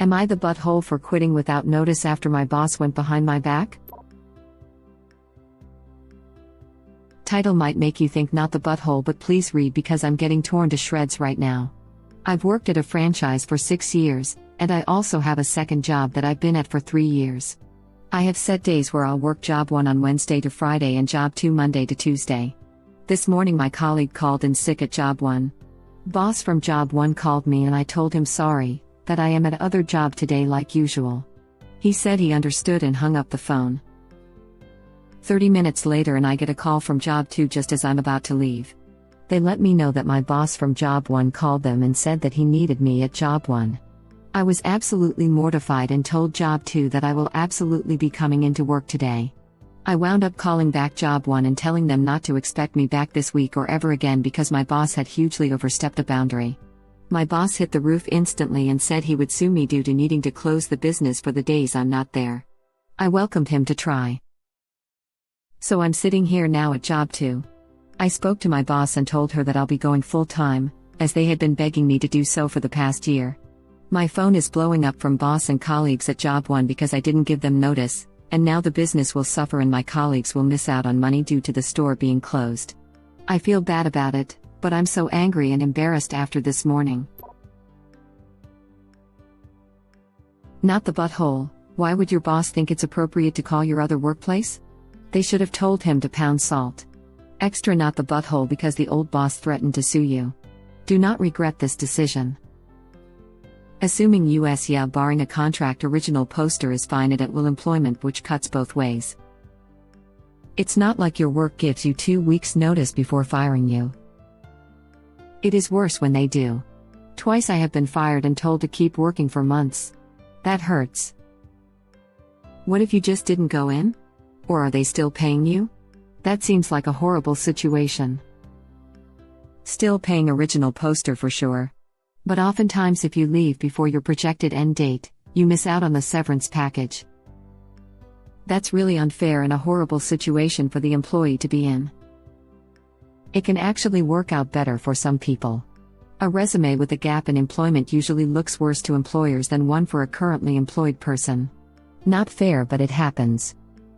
Am I the butthole for quitting without notice after my boss went behind my back? Title might make you think not the butthole, but please read because I'm getting torn to shreds right now. I've worked at a franchise for 6 years, and I also have a second job that I've been at for 3 years. I have set days where I'll work job 1 on Wednesday to Friday and job 2 Monday to Tuesday. This morning my colleague called in sick at job 1. Boss from job 1 called me and I told him sorry, that I am at other job today like usual. He said he understood and hung up the phone. 30 minutes later and I get a call from job 2 just as I'm about to leave. They let me know that my boss from job 1 called them and said that he needed me at job 1. I was absolutely mortified and told job 2 that I will absolutely be coming into work today. I wound up calling back job 1 and telling them not to expect me back this week or ever again because my boss had hugely overstepped a boundary. My boss hit the roof instantly and said he would sue me due to needing to close the business for the days I'm not there. I welcomed him to try. So I'm sitting here now at job 2. I spoke to my boss and told her that I'll be going full-time, as they had been begging me to do so for the past year. My phone is blowing up from boss and colleagues at job 1 because I didn't give them notice, and now the business will suffer and my colleagues will miss out on money due to the store being closed. I feel bad about it, but I'm so angry and embarrassed after this morning. Not the butthole. Why would your boss think it's appropriate to call your other workplace? They should have told him to pound salt. Extra not the butthole because the old boss threatened to sue you. Do not regret this decision. Assuming US yeah barring a contract original poster is fine at will employment which cuts both ways. It's not like your work gives you 2 weeks notice before firing you. It is worse when they do. Twice I have been fired and told to keep working for months. That hurts. What if you just didn't go in? Or are they still paying you? That seems like a horrible situation. Still paying original poster for sure. But oftentimes if you leave before your projected end date, you miss out on the severance package. That's really unfair and a horrible situation for the employee to be in. It can actually work out better for some people. A resume with a gap in employment usually looks worse to employers than one for a currently employed person. Not fair, but it happens.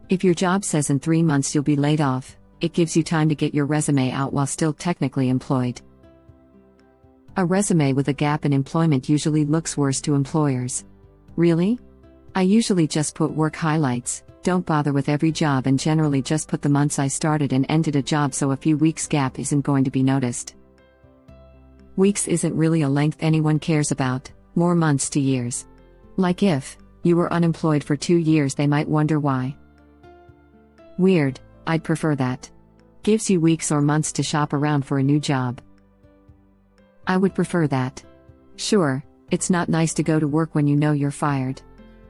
If your job says in 3 months you'll be laid off, it gives you time to get your resume out while still technically employed. A resume with a gap in employment usually looks worse to employers. Really? I usually just put work highlights, don't bother with every job, and generally just put the months I started and ended a job so a few weeks gap isn't going to be noticed. Weeks isn't really a length anyone cares about, more months to years. Like if you were unemployed for 2 years, they might wonder why. Weird, I'd prefer that. Gives you weeks or months to shop around for a new job. I would prefer that. Sure, it's not nice to go to work when you know you're fired.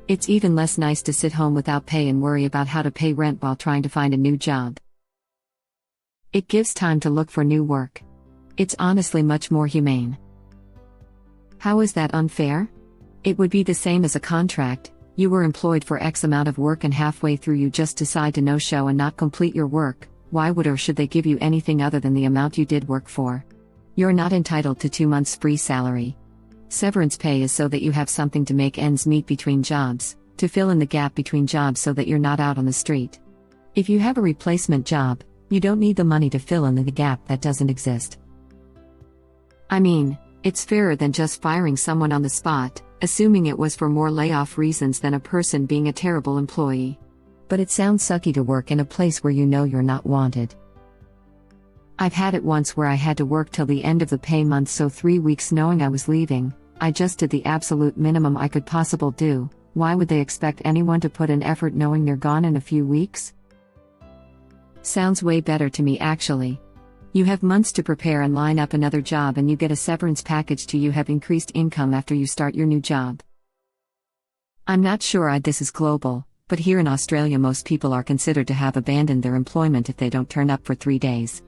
It's even less nice to sit home without pay and worry about how to pay rent while trying to find a new job. It gives time to look for new work. It's honestly much more humane. How is that unfair? It would be the same as a contract. You were employed for X amount of work and halfway through you just decide to no-show and not complete your work. Why would or should they give you anything other than the amount you did work for? You're not entitled to 2 months free salary. Severance pay is so that you have something to make ends meet between jobs, to fill in the gap between jobs so that you're not out on the street. If you have a replacement job, you don't need the money to fill in the gap that doesn't exist. I mean, it's fairer than just firing someone on the spot, assuming it was for more layoff reasons than a person being a terrible employee. But it sounds sucky to work in a place where you know you're not wanted. I've had it once where I had to work till the end of the pay month, so 3 weeks knowing I was leaving, I just did the absolute minimum I could possibly do. Why would they expect anyone to put in effort knowing they're gone in a few weeks? Sounds way better to me actually. You have months to prepare and line up another job and you get a severance package to you have increased income after you start your new job. I'm not sure this is global, but here in Australia most people are considered to have abandoned their employment if they don't turn up for 3 days.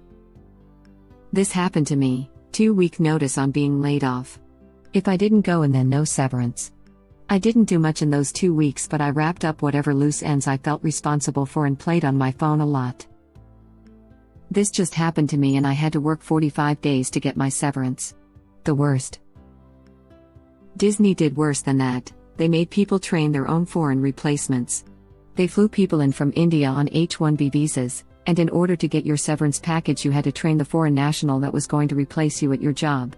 This happened to me, 2-week notice on being laid off. If I didn't go and then no severance. I didn't do much in those 2 weeks, but I wrapped up whatever loose ends I felt responsible for and played on my phone a lot. This just happened to me and I had to work 45 days to get my severance. The worst. Disney did worse than that. they made people train their own foreign replacements. They flew people in from India on H-1B visas, and in order to get your severance package you had to train the foreign national that was going to replace you at your job.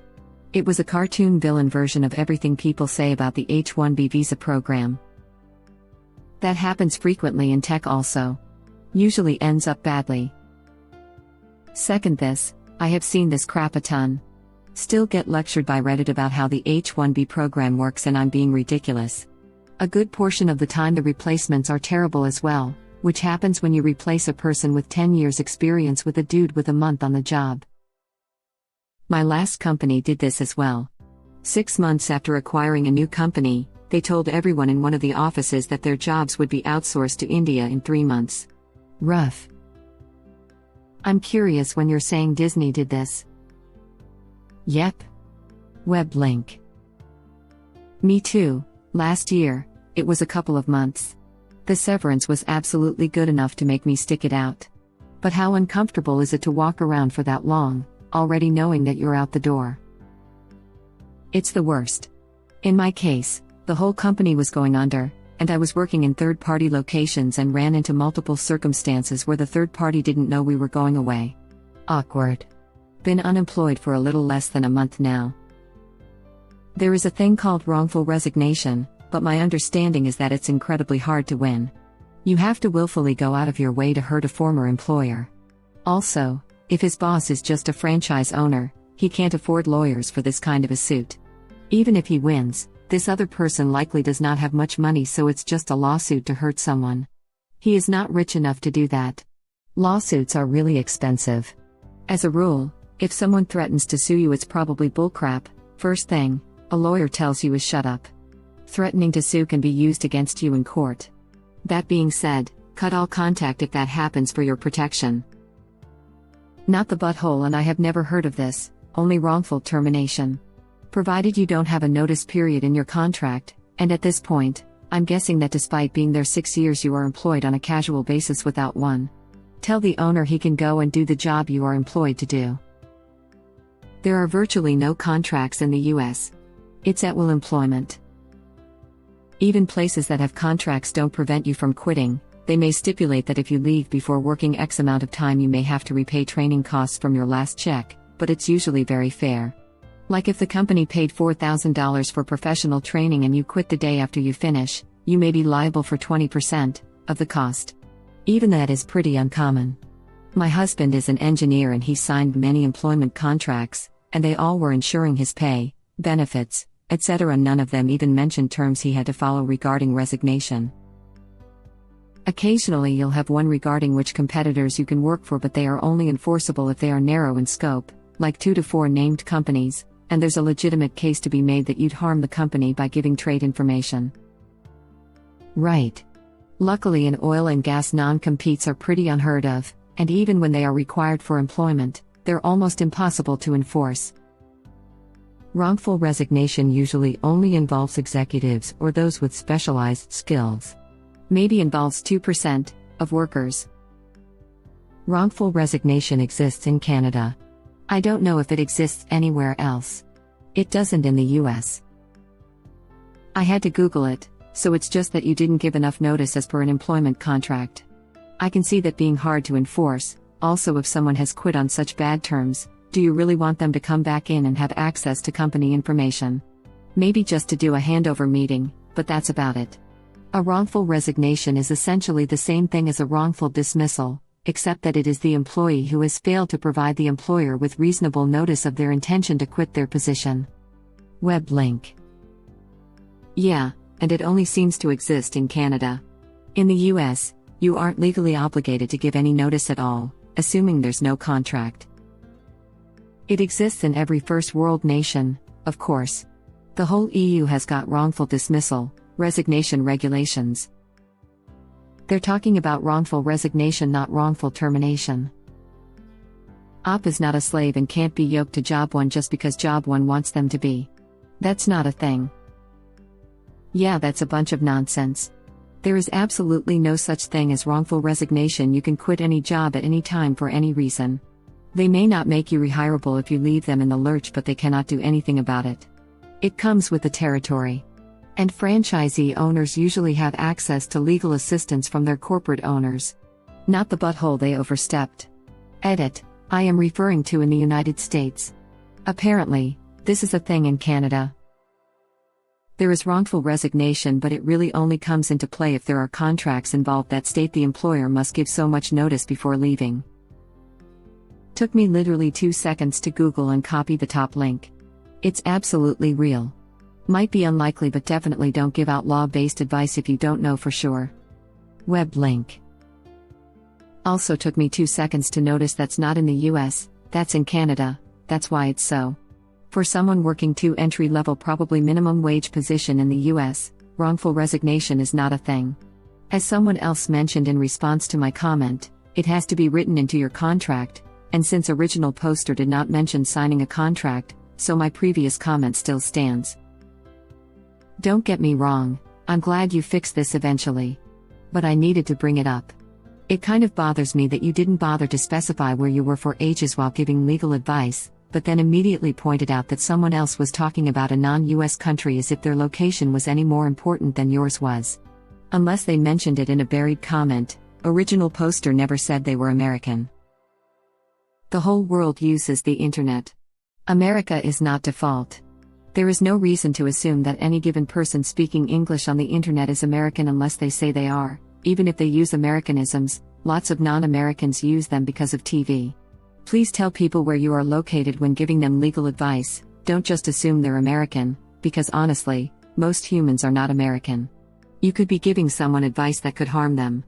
It was a cartoon villain version of everything people say about the H-1B visa program. That happens frequently in tech also. Usually ends up badly. Second, I have seen this crap a ton. Still get lectured by Reddit about how the H-1B program works and I'm being ridiculous. A good portion of the time the replacements are terrible as well, which happens when you replace a person with 10 years experience with a dude with a month on the job. My last company did this as well. 6 months after acquiring a new company, they told everyone in one of the offices that their jobs would be outsourced to India in 3 months. Rough. I'm curious when you're saying Disney did this. Yep. Web link. Me too, last year, it was a couple of months. The severance was absolutely good enough to make me stick it out. But how uncomfortable is it to walk around for that long, already knowing that you're out the door? It's the worst. In my case, the whole company was going under, and I was working in third-party locations and ran into multiple circumstances where the third party didn't know we were going away. Awkward. Been unemployed for a little less than a month now. There is a thing called wrongful resignation, but my understanding is that it's incredibly hard to win. You have to willfully go out of your way to hurt a former employer. Also, if his boss is just a franchise owner, he can't afford lawyers for this kind of a suit. Even if he wins, this other person likely does not have much money, so it's just a lawsuit to hurt someone. He is not rich enough to do that. Lawsuits are really expensive. As a rule, if someone threatens to sue you, it's probably bullcrap. First thing a lawyer tells you is shut up. Threatening to sue can be used against you in court. That being said, cut all contact if that happens for your protection. Not the butthole, and I have never heard of this, only wrongful termination. Provided you don't have a notice period in your contract, and at this point, I'm guessing that despite being there 6 years you are employed on a casual basis without one. Tell the owner he can go and do the job you are employed to do. There are virtually no contracts in the US. It's at-will employment. Even places that have contracts don't prevent you from quitting. They may stipulate that if you leave before working X amount of time you may have to repay training costs from your last check, but it's usually very fair. Like if the company paid $4,000 for professional training and you quit the day after you finish, you may be liable for 20% of the cost. Even that is pretty uncommon. My husband is an engineer and he signed many employment contracts, and they all were ensuring his pay, benefits, etc. None of them even mentioned terms he had to follow regarding resignation. Occasionally you'll have one regarding which competitors you can work for, but they are only enforceable if they are narrow in scope, like 2 to 4 named companies, and there's a legitimate case to be made that you'd harm the company by giving trade information. Right. Luckily in oil and gas non-competes are pretty unheard of, and even when they are required for employment, they're almost impossible to enforce. Wrongful resignation usually only involves executives or those with specialized skills. Maybe involves 2% of workers. Wrongful resignation exists in Canada. I don't know if it exists anywhere else. It doesn't in the US. I had to Google it, so it's just that you didn't give enough notice as per an employment contract. I can see that being hard to enforce. Also, if someone has quit on such bad terms, do you really want them to come back in and have access to company information? Maybe just to do a handover meeting, but that's about it. A wrongful resignation is essentially the same thing as a wrongful dismissal, except that it is the employee who has failed to provide the employer with reasonable notice of their intention to quit their position. Web link. Yeah, and it only seems to exist in Canada. In the US, you aren't legally obligated to give any notice at all, assuming there's no contract. It exists in every first world nation, of course. The whole EU has got wrongful dismissal, resignation regulations. They're talking about wrongful resignation, not wrongful termination. Op is not a slave and can't be yoked to job one just because job one wants them to be. That's not a thing. Yeah, that's a bunch of nonsense. There is absolutely no such thing as wrongful resignation. You can quit any job at any time for any reason. They may not make you rehirable if you leave them in the lurch, but they cannot do anything about it. It comes with the territory. And franchisee owners usually have access to legal assistance from their corporate owners. Not the butthole they overstepped. Edit. I am referring to in the United States. Apparently, this is a thing in Canada. There is wrongful resignation, but it really only comes into play if there are contracts involved that state the employer must give so much notice before leaving. Took me literally 2 seconds to Google and copy the top link. It's absolutely real. Might be unlikely, but definitely don't give out law-based advice if you don't know for sure. Web link. Also took me 2 seconds to notice that's not in the US, that's in Canada, that's why it's so. For someone working 2 entry-level probably minimum wage position in the US, wrongful resignation is not a thing. As someone else mentioned in response to my comment, it has to be written into your contract, and since original poster did not mention signing a contract, so my previous comment still stands. Don't get me wrong, I'm glad you fixed this eventually. But I needed to bring it up. It kind of bothers me that you didn't bother to specify where you were for ages while giving legal advice, but then immediately pointed out that someone else was talking about a non-US country as if their location was any more important than yours was. Unless they mentioned it in a buried comment, original poster never said they were American. The whole world uses the internet. America is not default. There is no reason to assume that any given person speaking English on the internet is American unless they say they are. Even if they use Americanisms, lots of non-Americans use them because of TV. Please tell people where you are located when giving them legal advice. Don't just assume they're American, because honestly, most humans are not American. You could be giving someone advice that could harm them.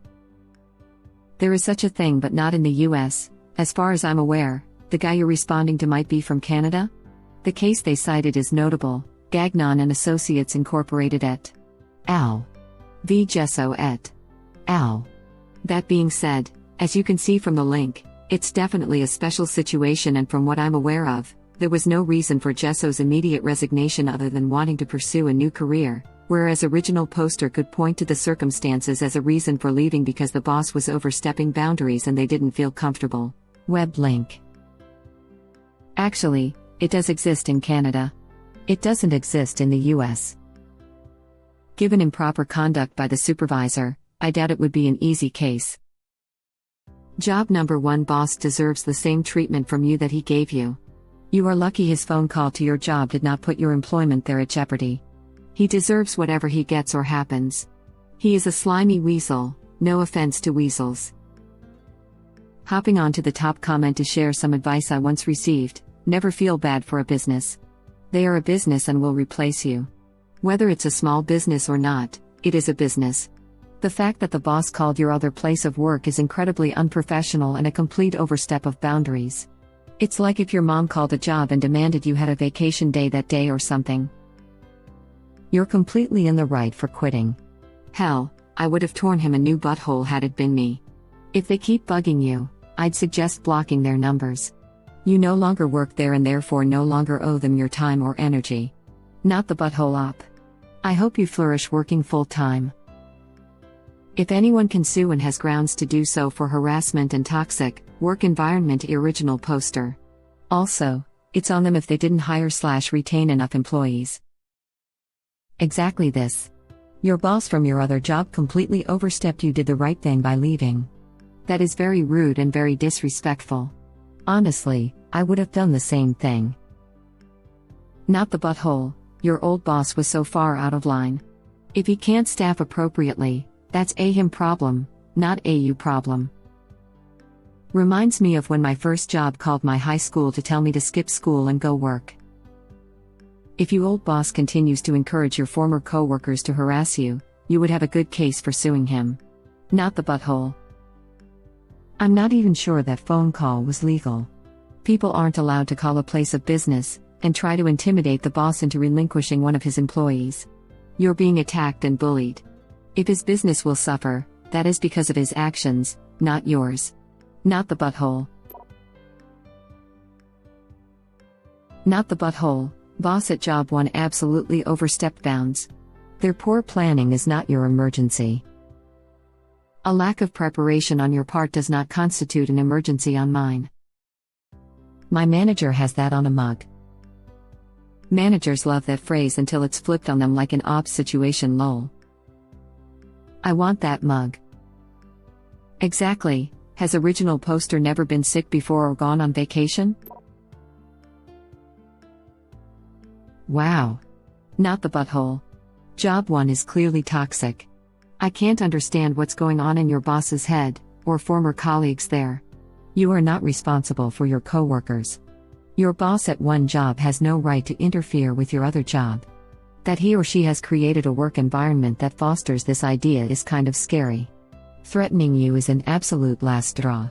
There is such a thing, but not in the US. As far as I'm aware, the guy you're responding to might be from Canada? The case they cited is notable, Gagnon and Associates Incorporated et al. V. Gesso et al. That being said, as you can see from the link, it's definitely a special situation, and from what I'm aware of, there was no reason for Gesso's immediate resignation other than wanting to pursue a new career, whereas original poster could point to the circumstances as a reason for leaving because the boss was overstepping boundaries and they didn't feel comfortable. Web link. Actually, it does exist in Canada. It doesn't exist in the US. Given improper conduct by the supervisor, I doubt it would be an easy case. Job number 1: boss deserves the same treatment from you that he gave you. You are lucky his phone call to your job did not put your employment there at jeopardy. He deserves whatever he gets or happens. He is a slimy weasel, no offense to weasels. Hopping on to the top comment to share some advice I once received: never feel bad for a business. They are a business and will replace you. Whether it's a small business or not, it is a business. The fact that the boss called your other place of work is incredibly unprofessional and a complete overstep of boundaries. It's like if your mom called a job and demanded you had a vacation day that day or something. You're completely in the right for quitting. Hell, I would have torn him a new butthole had it been me. If they keep bugging you, I'd suggest blocking their numbers. You no longer work there and therefore no longer owe them your time or energy. Not the butthole op. I hope you flourish working full-time. If anyone can sue and has grounds to do so for harassment and toxic work environment, original poster. Also, it's on them if they didn't hire/retain enough employees. Exactly this. Your boss from your other job completely overstepped. You did the right thing by leaving. That is very rude and very disrespectful. Honestly, I would have done the same thing. Not the butthole. Your old boss was so far out of line. If he can't staff appropriately, that's a him problem, not a you problem. Reminds me of when my first job called my high school to tell me to skip school and go work. If your old boss continues to encourage your former coworkers to harass you, you would have a good case for suing him. Not the butthole. I'm not even sure that phone call was legal. People aren't allowed to call a place of business and try to intimidate the boss into relinquishing one of his employees. You're being attacked and bullied. If his business will suffer, that is because of his actions, not yours. Not the butthole. Not the butthole. Boss at job 1 absolutely overstepped bounds. Their poor planning is not your emergency. A lack of preparation on your part does not constitute an emergency on mine. My manager has that on a mug. Managers love that phrase until it's flipped on them like an ops situation lol. I want that mug. Exactly. Has original poster never been sick before or gone on vacation? Wow. Not the butthole. Job 1 is clearly toxic. I can't understand what's going on in your boss's head, or former colleagues there. You are not responsible for your coworkers. Your boss at one job has no right to interfere with your other job. That he or she has created a work environment that fosters this idea is kind of scary. Threatening you is an absolute last straw.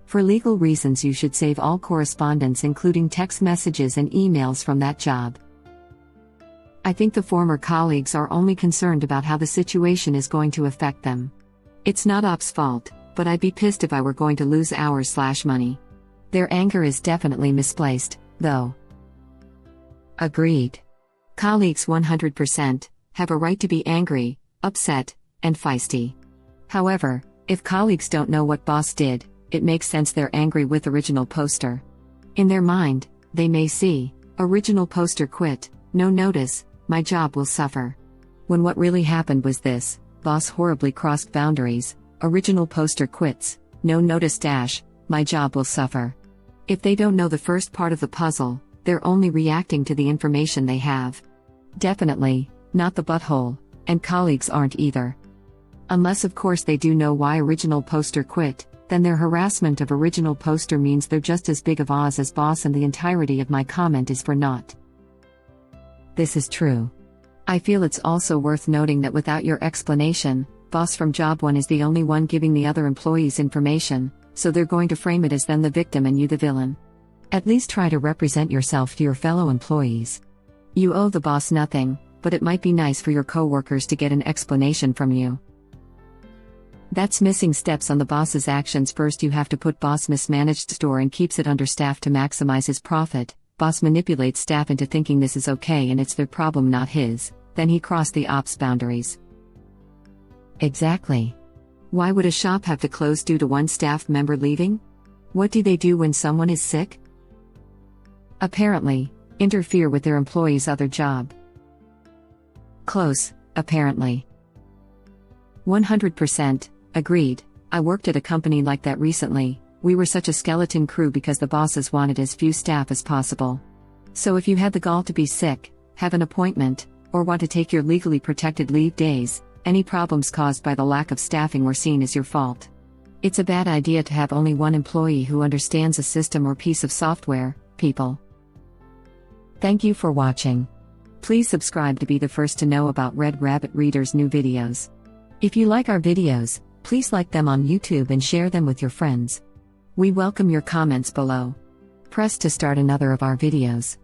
For legal reasons, you should save all correspondence, including text messages and emails from that job. I think the former colleagues are only concerned about how the situation is going to affect them. It's not ops' fault, but I'd be pissed if I were going to lose hours/money. Their anger is definitely misplaced, though. Agreed. Colleagues 100% have a right to be angry, upset, and feisty. However, if colleagues don't know what boss did, it makes sense they're angry with original poster. In their mind, they may see, original poster quit, no notice, my job will suffer. When what really happened was this: boss horribly crossed boundaries, original poster quits, no notice dash, my job will suffer. If they don't know the first part of the puzzle, they're only reacting to the information they have. Definitely, not the butthole, and colleagues aren't either. Unless of course they do know why original poster quit, then their harassment of original poster means they're just as big of Oz as boss, and the entirety of my comment is for naught. This is true. I feel it's also worth noting that without your explanation, boss from job 1 is the only one giving the other employees information, so they're going to frame it as them the victim and you the villain. At least try to represent yourself to your fellow employees. You owe the boss nothing, but it might be nice for your coworkers to get an explanation from you. That's missing steps on the boss's actions. First, you have to put boss mismanaged store and keeps it understaffed to maximize his profit. Boss manipulates staff into thinking this is okay and it's their problem, not his. Then he crossed the ops boundaries. Exactly. Why would a shop have to close due to one staff member leaving? What do they do when someone is sick? Apparently, interfere with their employee's other job. Close, apparently. 100%, agreed. I worked at a company like that recently. We were such a skeleton crew because the bosses wanted as few staff as possible. So if you had the gall to be sick, have an appointment, or want to take your legally protected leave days, any problems caused by the lack of staffing were seen as your fault. It's a bad idea to have only one employee who understands a system or piece of software, people. Thank you for watching. Please subscribe to be the first to know about Red Rabbit Reader's new videos. If you like our videos, please like them on YouTube and share them with your friends. We welcome your comments below. Press to start another of our videos.